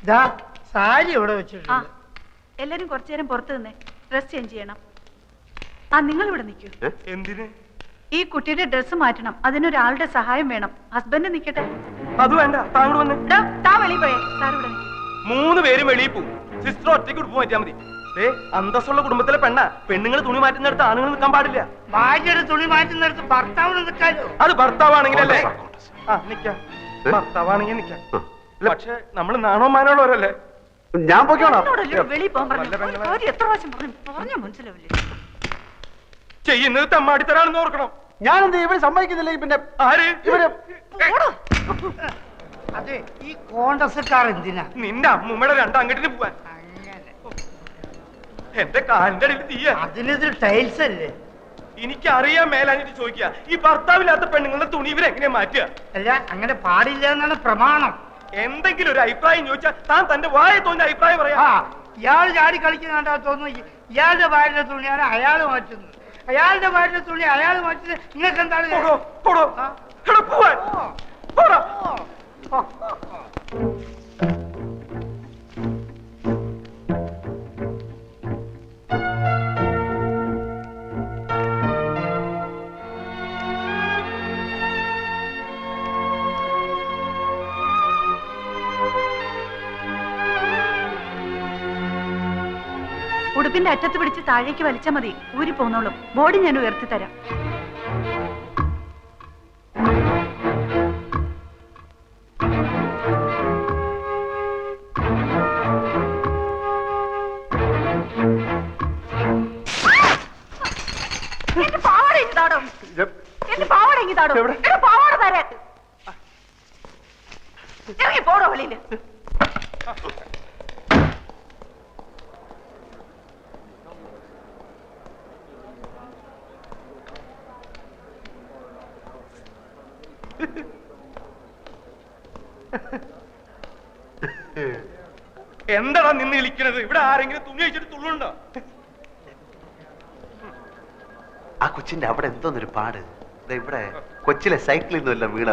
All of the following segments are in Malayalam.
സാരി ഇവിടെ വെച്ചിട്ടുണ്ട്. എല്ലാരും കുറച്ചു നേരം പുറത്ത് നിന്നേ, ഡ്രസ് ചേഞ്ച് ചെയ്യണം. നിങ്ങൾ ഇവിടെ നിൽക്കൂ. എന്തിന്? ഈ കുട്ടിയുടെ ഡ്രസ് മാറ്റണം, അതിനൊരാളുടെ സഹായം വേണം. ഹസ്ബൻഡ് നിൽക്കട്ടെ. അത് വേണ്ട, താങ്കൾ വന്ന് താ വെളിയിൽ പോയേ. സാർ ഇവിടെ നിൽക്കും. 3 പേരും വെളിയിൽ പോകും. സിസ്റ്റർ ഒറ്റയ്ക്ക് ഉടുപ്പ് മാറ്റിയാൽ മതി. അന്തസ്സുള്ള കുടുംബത്തിലെ പെണ്ണുങ്ങൾ തുണി മാറ്റുന്നിടത്ത് ആണുങ്ങൾ നിൽക്കാൻ പാടില്ല. ഭാര്യയുടെ തുണി മാറ്റുന്നിടത്ത് ഭർത്താവിന് നിൽക്കാലോ? അത് ഭർത്താവാണെങ്കിലല്ലേ? നിക്കാം, ഭർത്താവാണെങ്കിൽ നിക്കാം. പക്ഷെ നമ്മൾ നാണോ മാനോളവരല്ലേ? ഞാൻ പോയിക്കോളാം. വെളിയിൽ പോകാൻ എത്ര പ്രാവശ്യം പറഞ്ഞു മനസ്സിലാവില്ലേ? ചെയ്യുന്നത് തെമ്മാടിത്തരാണെന്ന് ഓർക്കണം. ഞാനെന്ത് ഇവര് സമ്മതിക്കുന്നില്ല. പിന്നെ ആര്? ഇവര് അതെ, ഈ കോൺഗ്രസ്സുകാർ എന്തിനാ? നിന്റെ അമ്മൂമ്മയുടെ 2 അങ്ങട്ടിന് പോവാൻ. എന്റെ കാലിന്റെ അടിയിൽ തീയ. അതിനിത് ടൈൽസ് അല്ലേ? എനിക്കറിയാൻ മേലാഞ്ഞിട്ട് ചോദിക്കുക, ഈ ഭർത്താവില്ലാത്ത പെണ്ണുങ്ങളുടെ തുണി ഇവരെങ്ങനെയാ മാറ്റുക? അല്ല, അങ്ങനെ പാടില്ല എന്നാണ് പ്രമാണം. എന്തെങ്കിലും ഒരു അഭിപ്രായം ചോദിച്ചാൽ താൻ തന്റെ വായ തോന്നിയ അഭിപ്രായം പറയാ. ഇയാൾ ചാടി കളിക്കുന്നുണ്ടാ തോന്നുന്നു. ഇയാളുടെ ഭാര്യയുടെ തുണിയാണ് അയാൾ മാറ്റുന്നത്, അയാളുടെ ഭാര്യയുടെ തുണി അയാൾ മാറ്റുന്നത്. നിങ്ങൾക്ക് എന്താണ്? ഉടുപ്പിന്റെ അറ്റത്ത് പിടിച്ച് താഴേക്ക് വലിച്ചാൽ മതി, ഊരി പോന്നോളും. ബോഡി ഞാൻ ഉയർത്തി തരാം. എന്റെ പാവാട ഇങ്ങതാടോ, എന്റെ പാവാട ഇങ്ങതാടോ, എന്റെ പാവാട തരാൻ. ഇറങ്ങി പോടോ വെളിയില്. എന്താടാ നിന്ന് വിളിക്കണത്? ഇവിടെ ആരെങ്കിലും തുണി വെച്ചിട്ട് തുള്ളുണ്ടോ? ആ കൊച്ചിന്റെ അവിടെ എന്തോന്നൊരു പാട്. ഇവിടെ കൊച്ചിലെ സൈക്കിളിൽ നിന്നല്ല വീണ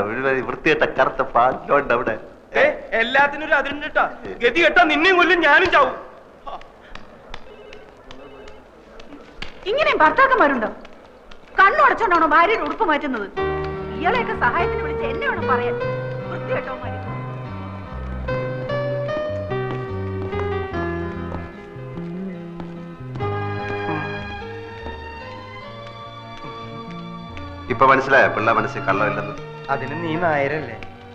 വൃത്തികെട്ട കറുത്ത പാടിലോണ്ട് അവിടെ. എല്ലാത്തിനും ഒരു അതിരുണ്ട് കേട്ടാ. ഗതി കേട്ടാ നിന്നെയും കൊല്ലും, ഞാനും ചാവും. ഇങ്ങനെയും ഭർത്താക്കന്മാരുണ്ടോ? കണ്ണുടച്ചോണ്ടാണോ ഭാര്യയുടെ ഉടുപ്പ് മാറ്റുന്നത്? ഇയാളെയൊക്കെ സഹായത്തിന് വിളിച്ച് എന്നെ വേണം പറയാൻ. വൃത്തികെട്ടവന്മാര്. ഇപ്പൊ മനസ്സിലായോ പിള്ള മനസ്സിൽ കള്ളമില്ലെന്ന്? അതിന് നീ നായരല്ലേ?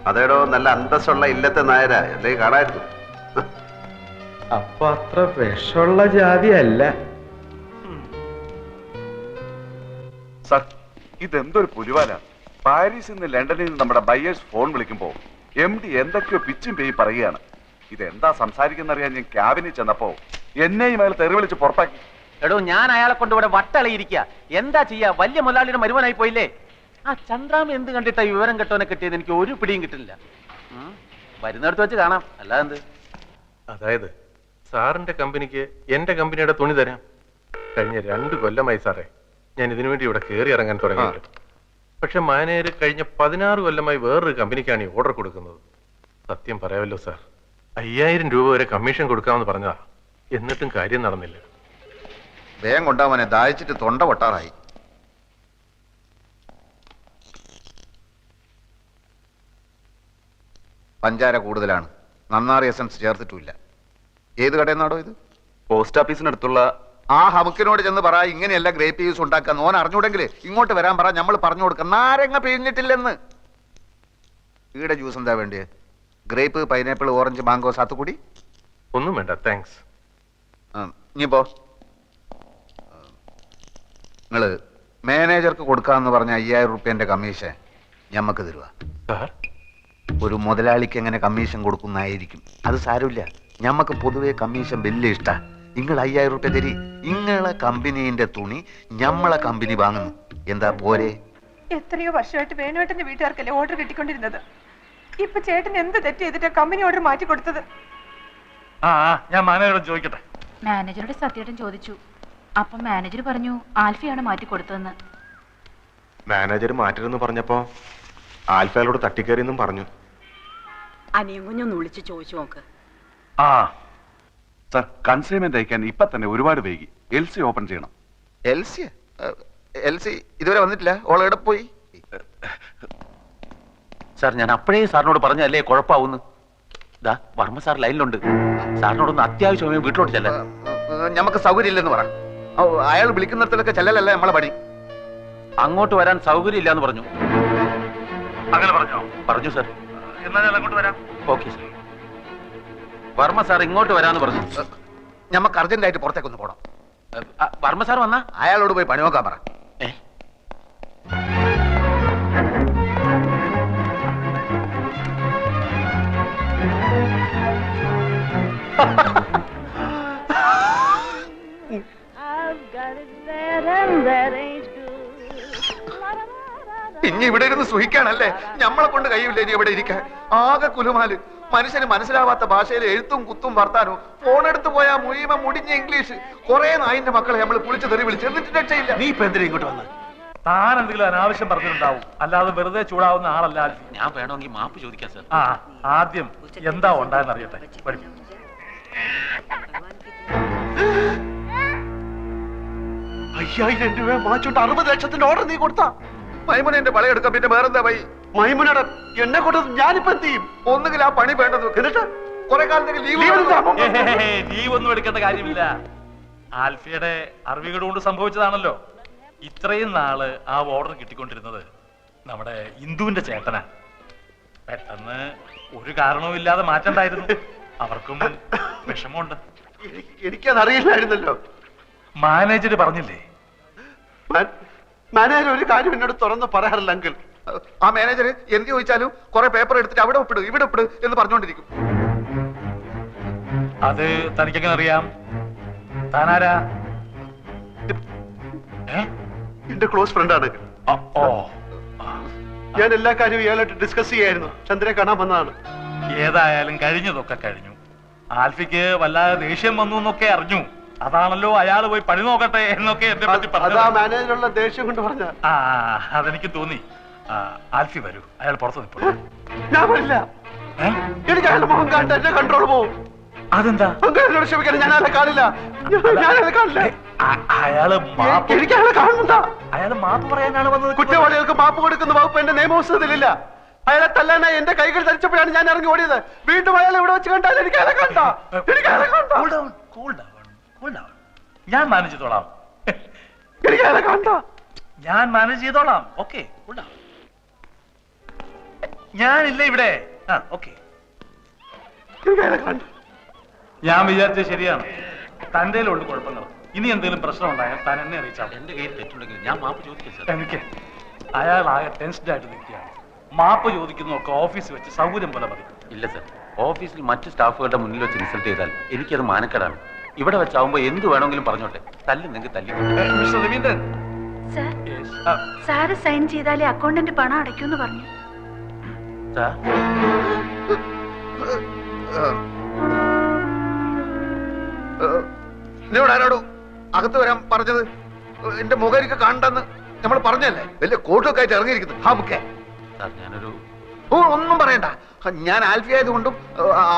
അതേടോ, നല്ല അന്തസ്സുള്ള ഇല്ലത്തെ നായരാ. എന്തേ കാണായിരുന്നു? അപ്പൊ അത്ര വിഷമുള്ള ജാതി അല്ല. സർ, ഇതെന്തൊരു പുലിവാല. പാരീസിൽ നിന്ന് ലണ്ടനിൽ നിന്ന് നമ്മുടെ ബയേഴ്സ് ഫോൺ വിളിക്കുമ്പോ MD എന്തൊക്കെയോ പിച്ചും പേയും പറയുകയാണ്. ഇതെന്താ സംസാരിക്കുന്നറിയാൻ ഞാൻ ക്യാബിനിൽ ചെന്നപ്പോ എന്നെയും അയാൾ തെറി വിളിച്ച് പുറത്താക്കി. എടോ, ഞാൻ അയാളെ കൊണ്ട് ഇവിടെ വട്ടളയിരിക്കുക. എന്താ ചെയ്യാ? വലിയ മുതലാളിയുടെ മരുമനായി പോയില്ലേ? ആ ചന്ദ്രാമ എന്ത് കണ്ടിട്ടാ വിവരം കെട്ടോനെ കിട്ടിയത്? എനിക്ക് ഒരു പിടിയും കിട്ടില്ല. വരുന്നിടത്ത് വെച്ച് കാണാം, അല്ലാതെന്ത്. അതായത് സാറിന്റെ കമ്പനിക്ക് എന്റെ കമ്പനിയുടെ തുണി തരാം. കഴിഞ്ഞ 2 കൊല്ലമായി സാറേ ഞാൻ ഇതിനു വേണ്ടി ഇവിടെ കയറി ഇറങ്ങാൻ തുടങ്ങിയിട്ട്. പക്ഷെ മാനേജർ കഴിഞ്ഞ 16 കൊല്ലമായി വേറൊരു കമ്പനിക്കാണ് ഈ ഓർഡർ കൊടുക്കുന്നത്. സത്യം പറയാമല്ലോ സാർ, 5000 രൂപ വരെ കമ്മീഷൻ കൊടുക്കാമെന്ന് പറഞ്ഞതാ. എന്നിട്ടും കാര്യം നടന്നില്ല. വേഗം കൊണ്ടാവനെ, ദാഹിച്ചിട്ട് തൊണ്ട പൊട്ടാറായി. പഞ്ചാര കൂടുതലാണ്, നന്നാറി എസൻസ് ചേർത്തിട്ടില്ല. ഏത് കടയിൽ നിന്നാടോ ഇത്? പോസ്റ്റ് ഓഫീസിനടുത്തുള്ള ആ ഹമുക്കിനോട് ചെന്ന് പറ, ഇങ്ങനെയല്ല ഗ്രേപ്പ് ജ്യൂസ് ഉണ്ടാക്കാൻ. ഓൻ അറിഞ്ഞൂടെങ്കിൽ ഇങ്ങോട്ട് വരാൻ പറ, നമ്മൾ പറഞ്ഞു കൊടുക്കാം. നാരങ്ങ പിഴിഞ്ഞിട്ടില്ലെന്ന്. ഈടെ ജ്യൂസ് എന്താ വേണ്ടിയത്? Grape, pineapple, orange, mango, sathukudi? ഒന്നും വേണ്ട, താങ്ക്സ്. ഇനിയിപ്പോ നിങ്ങള് മാനേജർക്ക് കൊടുക്കാന്ന് പറഞ്ഞ 5000 റുപ്യന്റെ കമ്മീഷൻ ഞമ്മക്ക് തരുക. ഒരു മുതലാളിക്ക് എങ്ങനെ കമ്മീഷൻ കൊടുക്കുന്നതായിരിക്കും. അത് സാരമില്ല, ഞമ്മക്ക് പൊതുവെ കമ്മീഷൻ വലിയ ഇഷ്ട. നിങ്ങൾ 5000 റുപ്യ തരി. നിങ്ങളെ കമ്പനീന്റെ തുണി ഞമ്മളെ കമ്പനി വാങ്ങുന്നു. എന്താ പോരെ? എത്രയോ വർഷമായിട്ട് വേണുവേട്ടന്റെ വീട്ടുകാർക്കല്ലേ ഓർഡർ കിട്ടിക്കൊണ്ടിരുന്നത്. ഇപ്പൊ ചേട്ടൻ എന്ത് തെറ്റ് ചെയ്തിട്ടാ കമ്പനി ഓർഡർ മാറ്റി കൊടുത്തത്? ഞാൻ മാനേജറോട് ചോദിക്കട്ടെ. മാനേജറുടെ സത്യേട്ടൻ ചോദിച്ചു. അപ്പൊ മാനേജർ പറഞ്ഞു ആൽഫയാണ് മാറ്റി കൊടുത്തതെന്ന്. മാനേജർ മാറ്റരുതെന്ന് പറഞ്ഞപ്പോ ആൽഫയോട് തട്ടിക്കേറിയെന്നും പറഞ്ഞു. അനിയും കുഞ്ഞൊന്ന് വിളിച്ച് ചോദിച്ചു നോക്ക്. ആ സർ, കൺസൈൻമെന്റ് അയക്കാൻ ഇപ്പൊ തന്നെ ഒരുപാട് വൈകി. LC ഓപ്പൺ ചെയ്യണം. എൽസി ഇതുവരെ വന്നിട്ടില്ല. ഓൾ എവിടെ പോയി? സാർ ഞാൻ അപ്പോഴേ സാറിനോട് പറഞ്ഞല്ലേ കുഴപ്പമാവുന്നു. ഇതാ വർമ്മ സാർ ലൈനിലുണ്ട്. സാറിനോടൊന്ന് അത്യാവശ്യമായി വീട്ടിലോട്ട് ചെല്ലാൻ. നമുക്ക് സൗകര്യം ഇല്ലെന്ന് പറ. അയാൾ വിളിക്കുന്നിടത്തിലൊക്കെ ചെല്ലലല്ലേ നമ്മളെ പണി. അങ്ങോട്ട് വരാൻ സൗകര്യം ഇല്ലാന്ന് പറഞ്ഞു. അങ്ങനെ പറഞ്ഞോ? പറഞ്ഞു സാർ. എന്നാ ഞാൻ അങ്ങോട്ട് വരാം. Okay sir. വർമ്മ സാർ ഇങ്ങോട്ട് വരാന്ന് പറഞ്ഞു. നമുക്ക് അർജന്റായിട്ട് പുറത്തേക്കൊന്ന് പോകണം. വർമ്മ സാർ വന്നാ അയാളോട് പോയി പണി നോക്കാൻ പറ. ഇനി ഇവിടെ ഇരുന്ന് സുഖിക്കാണല്ലേ? നമ്മളെ കൊണ്ട് കഴിയില്ല ഇനി ഇവിടെ ഇരിക്കാൻ. ആകെ കുലുമാല്. മനുഷ്യന് മനസ്സിലാവാത്ത ഭാഷയിൽ എഴുത്തും കുത്തും വർത്താനവും. ഫോണെടുത്ത് പോയാ മുഴുവൻ മുടിഞ്ഞ ഇംഗ്ലീഷ്. കുറെ നായിന്റെ മക്കളെ നമ്മൾ കുളിച്ച് തെറി വിളിച്ച് എന്നിട്ട് രക്ഷയില്ല. നീ ഇപ്പൊ എന്തിനാ ഇങ്ങോട്ട് വന്നത്? താൻ എന്തെങ്കിലും അനാവശ്യം പറഞ്ഞിട്ടുണ്ടാവും, അല്ലാതെ വെറുതെ ചൂടാവുന്ന ആളല്ല ആൽഫി. ഞാൻ വേണമെങ്കിൽ മാപ്പ് ചോദിക്കാം സാർ. ആ ആദ്യം എന്താ ഉണ്ടായെന്ന് അറിയട്ടെ. പഠിക്കും 5000 രൂപ മാച്ചോട്ട് 60 ലക്ഷത്തിന്റെ ഓർഡർ നീ കൊടുത്താ? മൈമുനെ പളയെടുക്കാം. പിന്നെ വേറെന്താ വൈ? മൈമുനോട് എന്നെ കൊണ്ട് ഞാനിപ്പോ എന്ത് ചെയ്യും? ഒന്നുകിൽ ആ പണി വേണ്ടത് എന്നിട്ട് കുറെ കാലത്തേക്ക് ലീവ് ലീവ് ഒന്നും എടുക്കേണ്ട കാര്യമില്ല. ആൽഫിയുടെ അറിവുകൾ കൊണ്ട് സംഭവിച്ചതാണല്ലോ. ഇത്രയും നാള് ആ ഓർഡർ കിട്ടിക്കൊണ്ടിരുന്നത് നമ്മുടെ ഇന്ദുവിന്റെ ചേട്ടനാ. പെട്ടെന്ന് ഒരു കാരണവും ഇല്ലാതെ മാറ്റണ്ടായിരുന്നു. അവർക്കും വിഷമമുണ്ട്. എനിക്കതറിയില്ലായിരുന്നല്ലോ. മാനേജർ പറഞ്ഞില്ലേ? മാനേജർ ഒരു കാര്യം എന്നോട് തുറന്ന് പറയാറില്ല അങ്കിൾ. ആ മാനേജർ എന്ത് ചോദിച്ചാലും കുറെ പേപ്പർ എടുത്തിട്ട് അവിടെ ഒപ്പിട് ഇവിടെ ഒപ്പിട് എന്ന് പറഞ്ഞുകൊണ്ടിരിക്കും. അത് തനിക്കെങ്ങനെ അറിയാം? താനാരാ? എന്റെ ക്ലോസ് ഫ്രണ്ടാണ്. ഓ, ഞാൻ എല്ലാ കാര്യവും ഇയാളായിട്ട് ഡിസ്കസ് ചെയ്യായിരുന്നു. ചന്ദ്രനെ കാണാൻ വന്നതാണ്. ഏതായാലും കഴിഞ്ഞതൊക്കെ കഴിഞ്ഞു. ആൽഫിക്ക് വല്ലാതെ ദേഷ്യം വന്നു എന്നൊക്കെ അറിഞ്ഞു. അതാണല്ലോ അയാൾ പോയി പണി നോക്കട്ടെ എന്നൊക്കെ എന്നെ പറ്റി പറഞ്ഞു. മാനേജറുള്ള ദേഷ്യം കൊണ്ട് പറഞ്ഞ. ആ അതെനിക്ക് തോന്നി. ആൽഫി വരൂ, അയാൾ പുറത്ത് നിൽപ്പോ. ഞാൻ വരില്ല. എനിക്ക് അയാളുടെ മുഖം കാണട്ടെ, എന്റെ കൺട്രോൾ പോവും. അതെന്താ? എന്നോട് ക്ഷമിക്കണം, ഞാൻ അയാളെ കാണില്ല. ഞാനയാളെ കാണില്ല. എനിക്ക് അയാളെ കാണണ്ട. അയാൾ മാപ്പ് പറയാനാണ് വന്നത്. കുറ്റവാളികൾക്ക് മാപ്പ് കൊടുക്കുന്ന വകുപ്പ് എന്റെ നിയമപുസ്തകത്തിലില്ല. അയാളെ തല്ലാനായി എന്റെ കൈകൾ ധരിച്ചപ്പോഴാണ് ഞാൻ ഇറങ്ങി ഓടിയത്. വീണ്ടും അയാൾ ഇവിടെ വെച്ച് കണ്ടാൽ എനിക്ക് അയാളെ കണ്ട. എനിക്ക് അയാളെ കണ്ട. ഞാൻ മാനേജ് ചെയ്തോളാം. എനിക്ക് അയാളെ കണ്ട. ഞാൻ മാനേജ് ചെയ്തോളാം. ഓക്കെ, ഞാനില്ല ഇവിടെ. ഓക്കെ, എനിക്ക് അയാളെ കണ്ട. ഞാൻ വിചാരിച്ചത് ശരിയാണ്. തന്റെ ഉണ്ട് കുഴപ്പങ്ങൾ. ഇനി എന്തെങ്കിലും പ്രശ്നം ഉണ്ടായാൽ താൻ എന്നെ അറിയിച്ചാൽ. എന്റെ കയ്യിൽ തെറ്റുണ്ടെങ്കിൽ ഞാൻ മാപ്പ് ചോദിക്കാം സാർ. എനിക്ക് അയാൾ ആകെ ടെൻസ്ഡ് ആയിട്ട് നിൽക്കുകയാണ്. മാപ്പ് ചോദിക്കുന്നതൊക്കെ ഓഫീസിൽ വെച്ച് സൗകര്യം പോലെ മതി. ഇല്ല സാർ, ഓഫീസിൽ മറ്റു സ്റ്റാഫുകളുടെ മുന്നിൽ വെച്ച് ഇൻസൾട്ട് ചെയ്താൽ എനിക്കത് മാനക്കേടാണ്. ഇവിടെ വെച്ചാവുമ്പോ എന്ത് വേണമെങ്കിലും പറഞ്ഞോട്ടെ. തല്ലുന്നെങ്കിൽ തല്ലി. മിസ്റ്റർ രവീന്ദ്രൻ, സാറ് സൈൻ ചെയ്താലേ അക്കൗണ്ടന്റ് പണം അടയ്ക്കൂന്ന് പറഞ്ഞു. സാർ എന്നോട് ആരോടും അകത്ത് വരാൻ പറഞ്ഞത്? എന്റെ മുഖം എനിക്ക് കാണണ്ടെന്ന് നമ്മൾ പറഞ്ഞല്ലേ? വലിയ കോട്ടൊക്കെ ആയിട്ട് ഇറങ്ങിയിരിക്കുന്നു. ഹാമുക്കെ സാർ ഞാനൊരു ഒന്നും പറയണ്ട. ഞാൻ ആൽഫി ആയതുകൊണ്ടും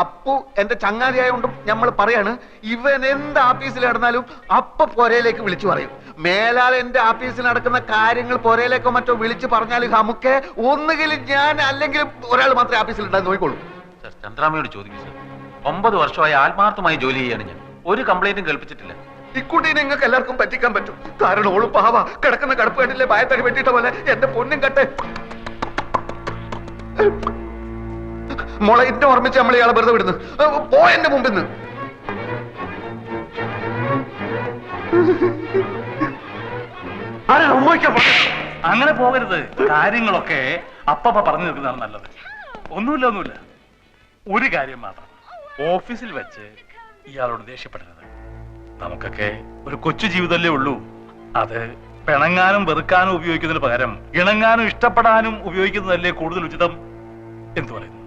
അപ്പു എന്റെ ചങ്ങാതി ആയതുകൊണ്ടും നമ്മൾ പറയാണ്, ഇവൻ എന്ത് ആഫീസിൽ നടന്നാലും അപ്പ പൊരയിലേക്ക് വിളിച്ചു പറയും. മേലാൽ എന്റെ ആഫീസിൽ നടക്കുന്ന കാര്യങ്ങൾ പൊരയിലേക്കോ മറ്റോ വിളിച്ചു പറഞ്ഞാൽ നമുക്ക് ഒന്നുകിൽ ഞാൻ അല്ലെങ്കിൽ ഒരാൾ മാത്രമേ ആഫീസിൽ ഉണ്ടായി നോക്കിക്കോളൂ. സാർ ചന്ദ്രാമയോട് ചോദിക്കും സാർ. 9 വർഷമായി ആത്മാർത്ഥമായി ജോലി ചെയ്യാണ് ഞാൻ. ഒരു കംപ്ലൈന്റും കേൾപ്പിച്ചിട്ടില്ല. ഇക്കുട്ടി നിങ്ങൾക്ക് എല്ലാവർക്കും പറ്റിക്കാൻ പറ്റും. കാരണം ഓള് പാവ കിടക്കുന്ന കടപ്പ് കണ്ടില്ലേ, ഭയത്തടി വെട്ടിയിട്ട പോലെ. എന്റെ പൊന്നും കട്ടെ മോളെ, ഇന്നെ ഓർമ്മിച്ച് നമ്മൾ ഇയാളെ വെറുതെ വിടുന്നു. പോ എന്റെ മുമ്പിൽ നിന്ന്. അങ്ങനെ പോകരുത്. കാര്യങ്ങളൊക്കെ അപ്പ പറഞ്ഞു നിൽക്കുന്നതാണ് നല്ലത്. ഒന്നുമില്ല. ഒരു കാര്യം മാത്രം, ഓഫീസിൽ വെച്ച് ഇയാളോട് ദേഷ്യപ്പെടരുത്. നമുക്കൊക്കെ ഒരു കൊച്ചു ജീവിതമല്ലേ ഉള്ളൂ. അത് പിണങ്ങാനും വെറുക്കാനും ഉപയോഗിക്കുന്നതിന് പകരം ഇണങ്ങാനും ഇഷ്ടപ്പെടാനും ഉപയോഗിക്കുന്നതല്ലേ കൂടുതൽ ഉചിതം. എന്തു പറയുന്നു?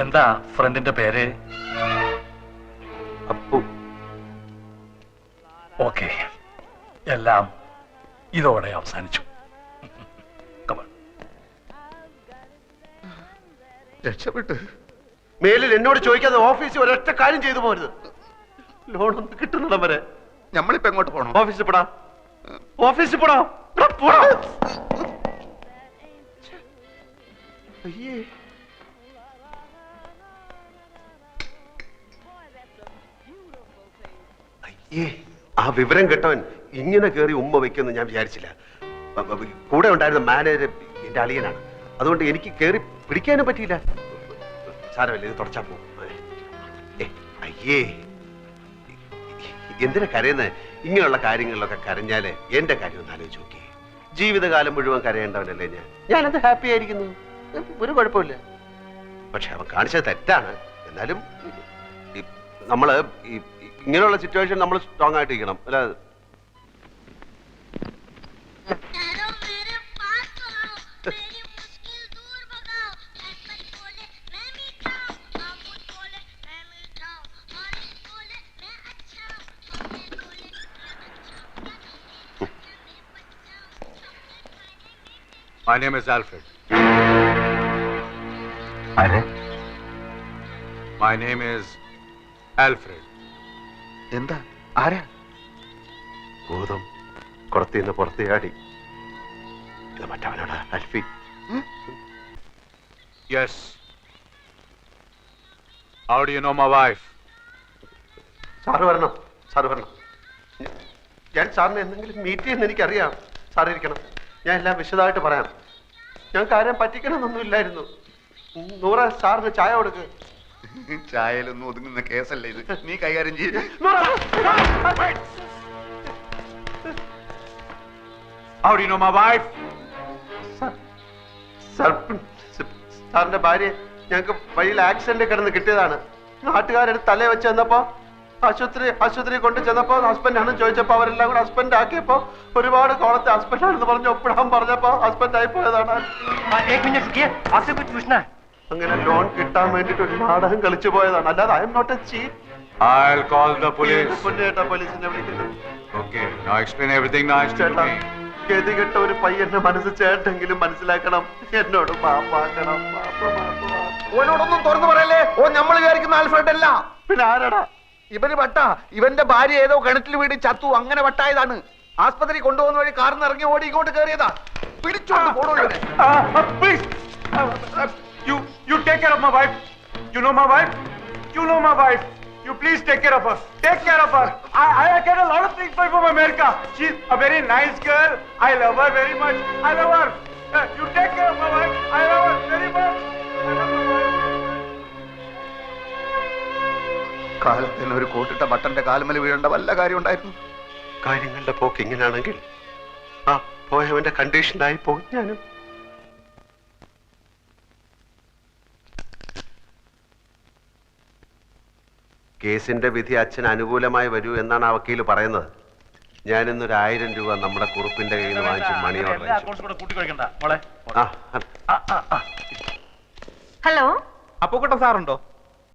എന്താ ഫ്രണ്ടിന്റെ പേര്? അപ്പു. ഓക്കെ, എല്ലാം ഇതോടെ അവസാനിച്ചു. രക്ഷപ്പെട്ട് മേലിൽ എന്നോട് ചോദിക്കാതെ ഓഫീസിൽ ഒരൊറ്റ കാര്യം ചെയ്തു പോരുത്. ലോണൊന്നും കിട്ടുന്നിടം വരെ. നമ്മളിപ്പോ എങ്ങോട്ട് പോകണം? ഓഫീസിൽ പോടാ, ഓഫീസിൽ പോടാ, പോടാ. അയ്യേ, അയ്യേ, ആ വിവരം കേട്ടവൻ ഇങ്ങനെ കേറി ഉമ്മ വെക്കുമെന്ന് ഞാൻ വിചാരിച്ചില്ല. കൂടെ ഉണ്ടായിരുന്ന മാനേജർ എന്റെ അളിയനാണ്. അതുകൊണ്ട് എനിക്ക് കേറി പിടിക്കാനും പറ്റിയില്ല. സാരമല്ല, ഇത് തുടച്ചാ പോകും. അയ്യേ, എന്തിനാ കരയുന്നത്? ഇങ്ങനെയുള്ള കാര്യങ്ങളിലൊക്കെ കരഞ്ഞാല് എന്റെ കാര്യം ഒന്ന് ആലോചിച്ച് നോക്കി. ജീവിതകാലം മുഴുവൻ കരയേണ്ടവനല്ലേ ഞാനത് ഹാപ്പി ആയിരിക്കുന്നു, ഒരു കുഴപ്പമില്ല. പക്ഷെ അവൻ കാണിച്ചത് തെറ്റാണ്. എന്നാലും നമ്മള് ഇങ്ങനെയുള്ള സിറ്റുവേഷൻ നമ്മൾ സ്ട്രോങ് ആയിട്ടിരിക്കണം. അല്ലാതെ My name is Alfred. My name is Alfred. എന്താ? ആരാ? ഭൂതം കുറത്തിന്ന് പുറത്ത് ചാടി. ഇത് മറ്റവനാണ്, അൽഫി. Yes. How do you know my wife? Sir വരണം, സാറ് വരണം. ഞാൻ സാറിനെ എന്തെങ്കിലും മീറ്റ് ചെയ്യുന്ന എനിക്കറിയാം. സാറ് ഇരിക്കണം, ഞാൻ എല്ലാം വിശദമായിട്ട് പറയാം. ഞാൻ കാര്യം പറ്റിക്കണമെന്നൊന്നും ഇല്ലായിരുന്നു. നൂറ, സാറിന് ചായ കൊടുക്ക്. ചായയിലൊന്നും ഒതുങ്ങുന്ന കേസല്ലേ ഇത്, നീ കൈകാര്യം ചെയ്ത്. How do you know my wife? സാറിന്റെ ഭാര്യ ഞങ്ങൾക്ക് വഴിയിൽ ആക്സിഡന്റ് കിടന്ന് കിട്ടിയതാണ്. നാട്ടുകാരെടുത്ത് തലേ വെച്ച് ചെന്നപ്പോ ആശുപത്രി കൊണ്ട് ചെന്നപ്പോ ഹസ്ബൻഡാണെന്ന് ചോദിച്ചപ്പോ അവരെല്ലാം കൂടെ ഹസ്ബൻഡ് ആക്കിയപ്പോ ഒരുപാട് കോളത്തെ ഹസ്ബൻഡാണെന്ന് പറഞ്ഞു ഒപ്പിടാൻ പറഞ്ഞപ്പോ ഹസ്ബൻഡ് ആയി പോയതാണ്. അങ്ങനെ ലോൺ കിട്ടാൻ വേണ്ടിട്ട് ഒരു നാടകം കളിച്ചു പോയതാണ്. അല്ലാതെ I am not a chief. I'll call the police. പോലീസിനെ വിളിക്കുന്നത്. Okay, now explain everything nice to me. ഗതികെട്ട ഒരു പയ്യന്റെ മനസ്സ് ചേട്ടെങ്കിലും മനസ്സിലാക്കണം. എന്നോട് മാപ്പാക്കണം. ഓനോടൊന്നും തുറന്നു പറയല്ലേ. ഓ നമ്മൾ വിചാരിക്കുന്ന ആൽഫ്രഡ് അല്ല. പിന്നെ ആരാടാ? ഇവന് വട്ട. ഇവന്റെ ഭാര്യ ഏതോ കിണറ്റിൽ വീട് ചത്തു, അങ്ങനെ വട്ടായതാണ്. ആസ്പത്രി കൊണ്ടുപോകുന്ന വഴി കാറിന് ഇറങ്ങി ഓടി ഇങ്ങോട്ട് കയറിയതാ. പിടിച്ചോണ്ട് പോടോ ഇവനെ. Please, you take care of my wife. You know my wife. You know my wife. You please take care of her. Take care of her. I get a lot of things from America. She's a very nice girl. I love her very much. I love her. You take care of my wife. I love her very much. I love my wife. കാലത്തിന് ഒരു കോട്ടിട്ട ബട്ടന്റെ കാലുമൽ വീഴേണ്ട വല്ല കാര്യം ഉണ്ടായിരുന്നു? കാര്യങ്ങളുടെ പോക്ക് ഇങ്ങനെയാണെങ്കിൽ ആ പോയവന്റെ കണ്ടീഷനായി പോകും ഞാനും. കേസിന്റെ വിധി അച്ഛന് അനുകൂലമായി വരൂ എന്നാണ് ആ വക്കീല് പറയുന്നത്. ഞാനിന്നൊരു 1000 രൂപ നമ്മുടെ കുറുപ്പിന്റെ കയ്യിൽ നിന്ന് വാങ്ങിച്ചു മണി ഓർഡർ. ഹലോ, അപ്പൂക്കുട്ടൻ സാറുണ്ടോ?